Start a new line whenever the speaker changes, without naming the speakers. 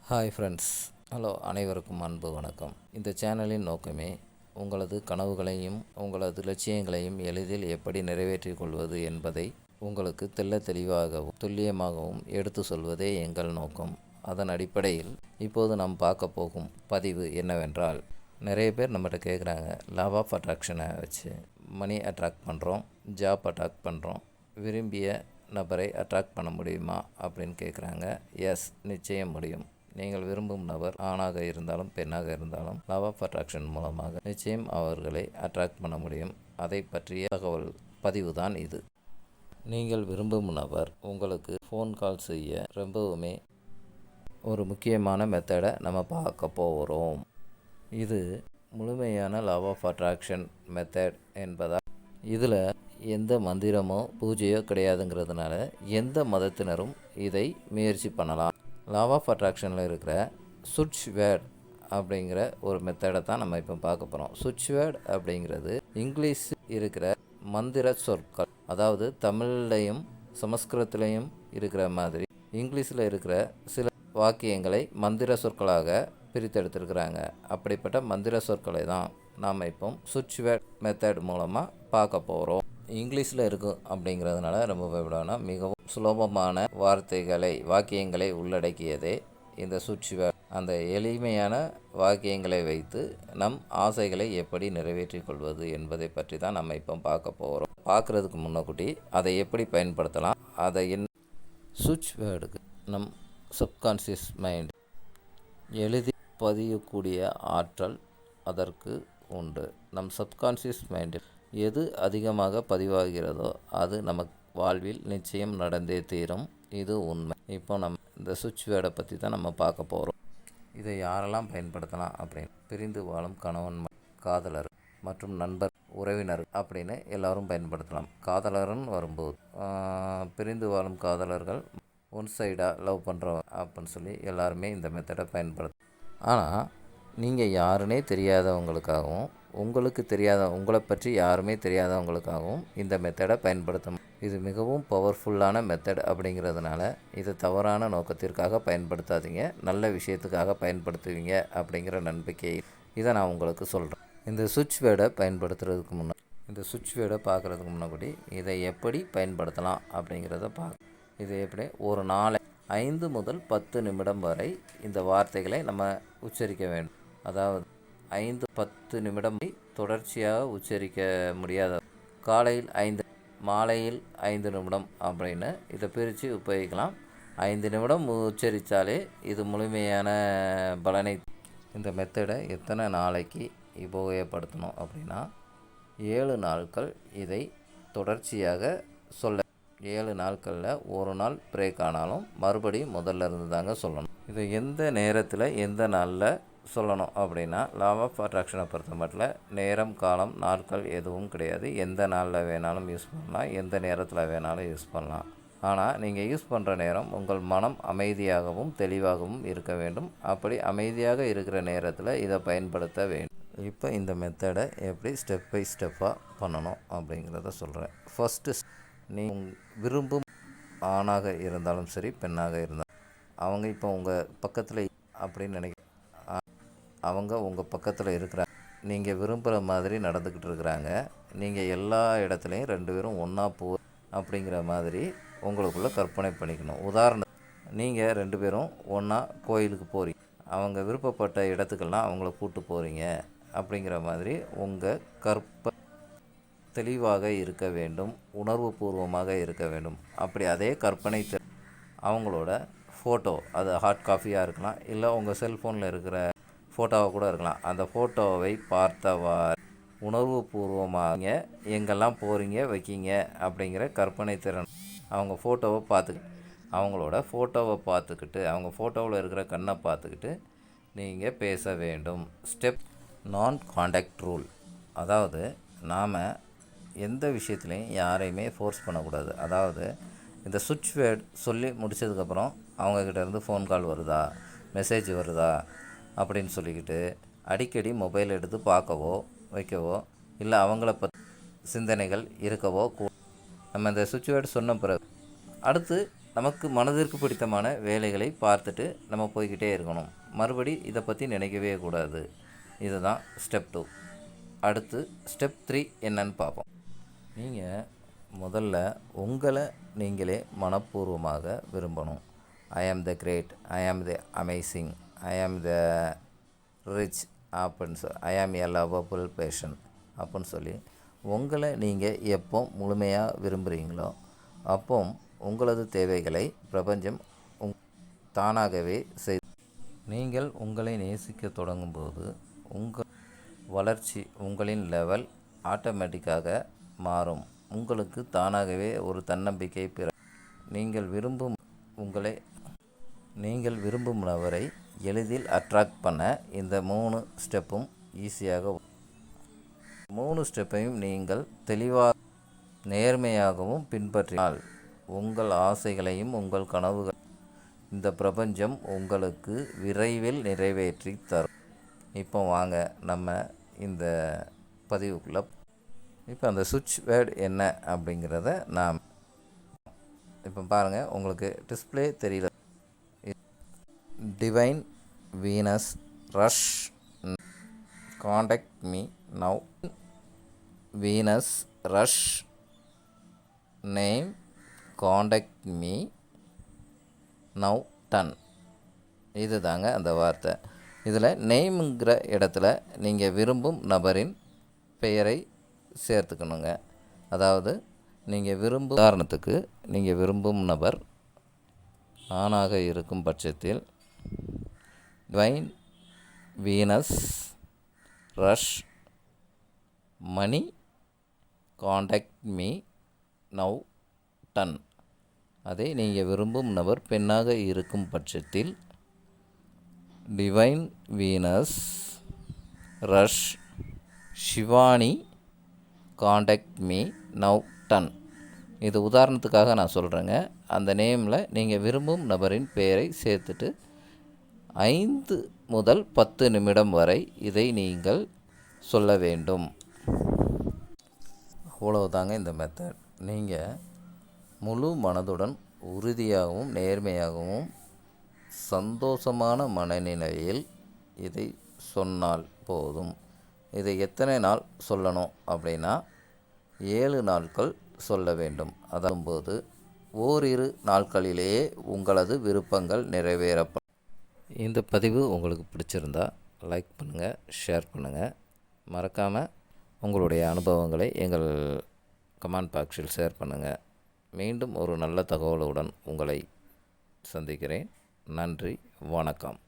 Hi friends. Hello, அனைவருக்கும் அன்பு வணக்கம். இந்த சேனலின் நோக்கமே உங்களது கனவுகளையும் உங்களது லட்சியங்களையும் எளிதில் எப்படி நிறைவேற்றிக் கொள்வது என்பதை உங்களுக்கு தெளிவாகவும் துல்லியமாகவும் எடுத்து சொல்வதே எங்கள் நோக்கம். அதன் அடிப்படையில் இப்போது நாம் பார்க்க போகும் பதிவு என்னவென்றால், நிறைய பேர் நம்மகிட்ட கேட்குறாங்க, லா ஆஃப் அட்ராக்ஷனை வச்சு மணி அட்ராக்ட் பண்ணுறோம், ஜாப் அட்ராக்ட் பண்ணுறோம், விரும்பிய நபரை அட்ராக்ட் பண்ண முடியுமா அப்படின்னு கேட்குறாங்க. எஸ், நிச்சயம் முடியும். நீங்கள் விரும்பும் நபர் ஆணாக இருந்தாலும் பெண்ணாக இருந்தாலும் லா ஆஃப் அட்ராக்ஷன் மூலமாக நிச்சயம் அவர்களை அட்ராக்ட் பண்ண முடியும். அதை பற்றிய தகவல் பதிவு தான் இது. நீங்கள் விரும்பும் நபர் உங்களுக்கு ஃபோன் கால் செய்ய ரொம்பவுமே ஒரு முக்கியமான மெத்தடை நம்ம பார்க்க போகிறோம். இது முழுமையான லா ஆஃப் அட்ராக்ஷன் மெத்தட் என்பதால் இதில் எந்த மந்திரமோ பூஜையோ கிடையாதுங்கிறதுனால எந்த மதத்தினரும் இதை முயற்சி பண்ணலாம். லா ஆஃப் அட்ராக்ஷனில் இருக்கிற சுவிட்ச் வேர்ட் அப்படிங்கிற ஒரு மெத்தடை தான் நம்ம இப்போ பார்க்க போகிறோம். சுவிட்ச் வேர்ட் அப்படிங்கிறது இங்கிலீஷ் இருக்கிற மந்திர சொற்கள், அதாவது தமிழ்லையும் சமஸ்கிருதத்துலேயும் இருக்கிற மாதிரி இங்கிலீஷில் இருக்கிற சில வாக்கியங்களை மந்திர சொற்களாக பிரித்தெடுத்துருக்குறாங்க. அப்படிப்பட்ட மந்திர சொற்களை தான் நாம் இப்போ சுவிட்ச் வேர்ட் மெத்தட் மூலமாக பார்க்க போகிறோம். இங்கிலீஷில் இருக்கும் அப்படிங்கிறதுனால ரொம்ப பயப்படாமல் மிகவும் சுலபமான வாக்கியங்களை உள்ளடக்கியதே இந்த சுவிட்ச் வேர்ட். அந்த எளிமையான வாக்கியங்களை வைத்து நம் ஆசைகளை எப்படி நிறைவேற்றிக் கொள்வது என்பதை பற்றி தான் நம்ம இப்போ பார்க்க போகிறோம். பார்க்குறதுக்கு முன்னக்கூட்டி அதை எப்படி பயன்படுத்தலாம், அதை சுவிட்ச் வேர்டுக்கு நம் சப்கான்ஷியஸ் மைண்ட் எழுதி பதியக்கூடிய ஆற்றல் அதற்கு உண்டு. நம் சப்கான்ஷியஸ் மைண்டில் எது அதிகமாக பதிவாகிறதோ அது நமக்கு வாழ்வில் நிச்சயம் நடந்தே தீரும். இது உண்மை. இப்போ நம்ம இந்த சுவிட்ச் வேர்டை பற்றி தான் நம்ம பார்க்க போகிறோம். இதை யாரெல்லாம் பயன்படுத்தலாம் அப்படின்னு, பிரிந்து வாழும் கணவன், காதலர் மற்றும் நண்பர், உறவினர் அப்படின்னு எல்லாரும் பயன்படுத்தலாம். காதலர்னு வரும்போது பிரிந்து வாழும் காதலர்கள் ஒன் சைடாக லவ் பண்ணுறவங்க அப்படின்னு சொல்லி எல்லாருமே இந்த மெத்தடை பயன்படுத்தும். ஆனால் நீங்கள் யாருன்னே தெரியாதவங்களுக்காகவும் உங்களை பற்றி யாருமே தெரியாதவங்களுக்காகவும் இந்த மெத்தடை பயன்படுத்தணும். இது மிகவும் பவர்ஃபுல்லான மெத்தட் அப்படிங்கிறதுனால இதை தவறான நோக்கத்திற்காக பயன்படுத்தாதீங்க, நல்ல விஷயத்துக்காக பயன்படுத்துவீங்க அப்படிங்கிற நம்பிக்கை இதை நான் உங்களுக்கு சொல்கிறேன். இந்த சுவிட்ச் வேர்டை பயன்படுத்துறதுக்கு முன்னாடி, இந்த சுவிட்ச் வேர்டை பார்க்குறதுக்கு முன்னாடி இதை எப்படி பயன்படுத்தலாம் அப்படிங்கிறத இதை எப்படி ஒரு நாளை 5 முதல் 10 நிமிடம் வரை இந்த வார்த்தைகளை நம்ம உச்சரிக்க வேண்டும். அதாவது 5-10 நிமிடம் தொடர்ச்சியாக உச்சரிக்க முடியாத, காலையில் 5, மாலையில் 5 நிமிடம் அப்படின்னு இதை பிரித்து உபயோகிக்கலாம். 5 நிமிடம் உச்சரித்தாலே இது முழுமையான பலனை. இந்த மெத்தடை எத்தனை நாளைக்கு உபயோகப்படுத்தணும் அப்படின்னா 7 நாட்கள் இதை தொடர்ச்சியாக சொல்ல. 7 நாட்களில் ஒரு நாள் பிரேக் ஆனாலும் மறுபடியும் முதல்ல இருந்து தாங்க சொல்லணும். இதை எந்த நேரத்தில் எந்த நாளில் சொல்லணும் அப்படின்னா, லா ஆஃப் அட்ராக்ஷனை பொறுத்த மட்டும் நேரம், காலம், நாட்கள் எதுவும் கிடையாது. எந்த நாளில் வேணாலும் யூஸ் பண்ணலாம், எந்த நேரத்தில் வேணாலும் யூஸ் பண்ணலாம். ஆனால் நீங்கள் யூஸ் பண்ணுற நேரம் உங்கள் மனம் அமைதியாகவும் தெளிவாகவும் இருக்க வேண்டும். அப்படி அமைதியாக இருக்கிற நேரத்தில் இதை பயன்படுத்த வேண்டும். இப்போ இந்த மெத்தடை எப்படி ஸ்டெப் பை ஸ்டெப்பாக பண்ணணும் அப்படிங்கிறத சொல்கிறேன். ஃபஸ்ட்டு, நீ விரும்பும் ஆணாக இருந்தாலும் சரி, பெண்ணாக இருந்தாலும் அவங்க இப்போ உங்கள் பக்கத்தில் அப்படின்னு அவங்க உங்கள் பக்கத்தில் இருக்கிறாங்க. நீங்கள் விரும்புகிற மாதிரி நடந்துக்கிட்டு இருக்கிறாங்க. நீங்கள் எல்லா இடத்துலையும் 2 பேரும் ஒன்றா அப்படிங்கிற மாதிரி உங்களுக்குள்ளே கற்பனை பண்ணிக்கணும். உதாரணத்துக்கு நீங்கள் 2 பேரும் ஒன்றா கோயிலுக்கு போகிறீங்க, அவங்க விருப்பப்பட்ட இடத்துக்கெல்லாம் அவங்கள கூப்பிட்டு போகிறீங்க அப்படிங்கிற மாதிரி உங்கள் தெளிவாக இருக்க வேண்டும், உணர்வு பூர்வமாக இருக்க வேண்டும். அப்படி அதே கற்பனை அவங்களோட ஃபோட்டோ, அது ஹார்ட் காப்பியாக இருக்கலாம், இல்லை உங்கள் செல்ஃபோனில் இருக்கிற ஃபோட்டோவாக கூட இருக்கலாம். அந்த ஃபோட்டோவை பார்த்தவாறு உணர்வு பூர்வமாக எங்கெல்லாம் போகிறீங்க வைக்கிங்க அப்படிங்கிற கற்பனை திறன் அவங்க அவங்களோட ஃபோட்டோவை பார்த்துக்கிட்டு, அவங்க ஃபோட்டோவில் இருக்கிற கண்ணை பார்த்துக்கிட்டு நீங்கள் பேச வேண்டும். ஸ்டெப் நான் காண்டாக்ட் ரூல். அதாவது நாம் எந்த விஷயத்துலையும் யாரையுமே ஃபோர்ஸ் பண்ணக்கூடாது. அதாவது இந்த சுவிட்ச் வேர்ட் சொல்லி முடித்ததுக்கப்புறம் அவங்கக்கிட்டேருந்து ஃபோன் கால் வருதா, மெசேஜ் வருதா அப்படின்னு சொல்லிக்கிட்டு அடிக்கடி மொபைல் எடுத்து பார்க்கவோ வைக்கவோ, இல்லை அவங்கள சிந்தனைகள் இருக்கவோ நம்ம இந்த சுவிட்ச் வேர்டு சொன்ன பிறகு அடுத்து நமக்கு மனதிற்கு பிடித்தமான வேலைகளை பார்த்துட்டு நம்ம போய்கிட்டே இருக்கணும். மறுபடி இதை பற்றி நினைக்கவே கூடாது. இதுதான் ஸ்டெப் 2. அடுத்து ஸ்டெப் 3 என்னன்னு பார்ப்போம். நீங்கள் முதல்ல உங்களை நீங்களே மனப்பூர்வமாக விரும்பணும். ஐ ஆம் த கிரேட், ஐ ஆம் த அமேசிங், ஐ ஆம் த ரிச் அப்படின்னு ஐ ஆம் எ லவபிள் பேஷன் அப்படின்னு சொல்லி உங்களை நீங்கள் எப்போ முழுமையாக விரும்புகிறீங்களோ அப்போ உங்களது தேவைகளை பிரபஞ்சம் தானாகவே நீங்கள் உங்களை நேசிக்க தொடங்கும்போது உங்கள் வளர்ச்சி, உங்களின் லெவல் ஆட்டோமேட்டிக்காக மாறும். உங்களுக்கு தானாகவே ஒரு தன்னம்பிக்கை நீங்கள் விரும்பும் நபரை எளிதில் அட்ராக்ட் பண்ண இந்த 3 ஸ்டெப்பும் ஈஸியாக 3 ஸ்டெப்பையும் நீங்கள் தெளிவாக நேர்மையாகவும் பின்பற்றினால் உங்கள் ஆசைகளையும் உங்கள் கனவுகள் இந்த பிரபஞ்சம் உங்களுக்கு விரைவில் நிறைவேற்றி தரும். இப்போ வாங்க நம்ம இந்த பதிவுக்குள்ளே இப்போ அந்த சுவிட்ச் வேர்டு என்ன அப்படிங்கிறத நாம் இப்போ பாருங்கள். உங்களுக்கு டிஸ்பிளே தெரியல. Divine Venus rush contact me now. Venus rush name contact me now ton. இது தாங்க அந்த வார்த்தை. இதில் நேமுங்கிற இடத்துல நீங்கள் விரும்பும் நபரின் பெயரை சேர்த்துக்கணுங்க. அதாவது உதாரணத்துக்கு நீங்கள் விரும்பும் நபர் ஆணாக இருக்கும் பட்சத்தில் டிவைன் வீனஸ் ரஷ் மணி காண்டாக்ட் மீ நவ் டன். அதே நீங்கள் விரும்பும் நபர் பெண்ணாக இருக்கும் பட்சத்தில் divine Venus rush Shivani contact me now ton. இது உதாரணத்துக்காக நான் சொல்கிறேங்க. அந்த நேமில் நீங்கள் விரும்பும் நபரின் பெயரை சேர்த்துட்டு 5 முதல் 10 நிமிடம் வரை இதை நீங்கள் சொல்ல வேண்டும். அவ்வளவுதாங்க இந்த மெத்தட். நீங்கள் முழு மனதுடன் உறுதியாகவும் நேர்மையாகவும் சந்தோஷமான மனநிலையில் இதை சொன்னால் போதும். இதை எத்தனை நாள் சொல்லணும் அப்படின்னா 7 நாட்கள் சொல்ல வேண்டும். அதாகும்போது ஓரிரு நாட்களிலேயே உங்களது விருப்பங்கள் நிறைவேறப்படும். இந்த பதிவு உங்களுக்கு பிடிச்சிருந்தா லைக் பண்ணுங்கள், ஷேர் பண்ணுங்கள். மறக்காமல் உங்களுடைய அனுபவங்களை எங்கள் கமெண்ட் பாக்ஸில் ஷேர் பண்ணுங்கள். மீண்டும் ஒரு நல்ல தகவலுடன் உங்களை சந்திக்கிறேன். நன்றி, வணக்கம்.